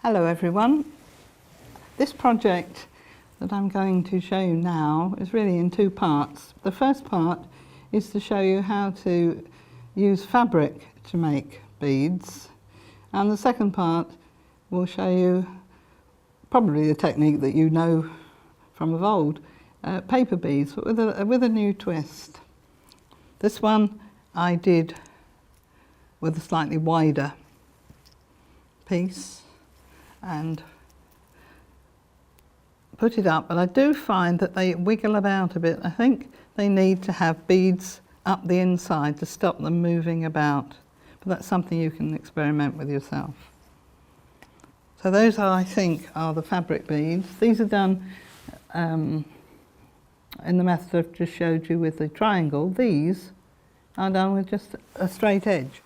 Hello everyone. This project that I'm going to show you now is really in two parts. The first part is to show you how to use fabric to make beads, and the second part will show you probably the technique that you know from of old, paper beads, but with a new twist. This one I did with a slightly wider piece and put it up, but I do find that they wiggle about a bit. I think they need to have beads up the inside to stop them moving about, but that's something you can experiment with yourself. So those are, I think, are the fabric beads. These are done in the method I've just showed you with the triangle. These are done with just a straight edge.